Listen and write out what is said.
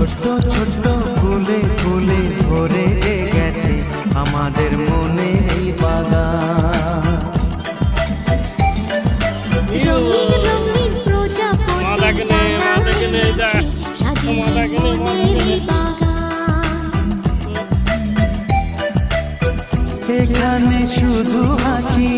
ছোট্ট ছোট্ট ফুলে ফুলে ভরে গেছে আমাদের মনে এই বাগান। রঙিন রঙিন প্রজাপতি সাজিয়ে মনের এই বাগান। এখানে শুধু হাসি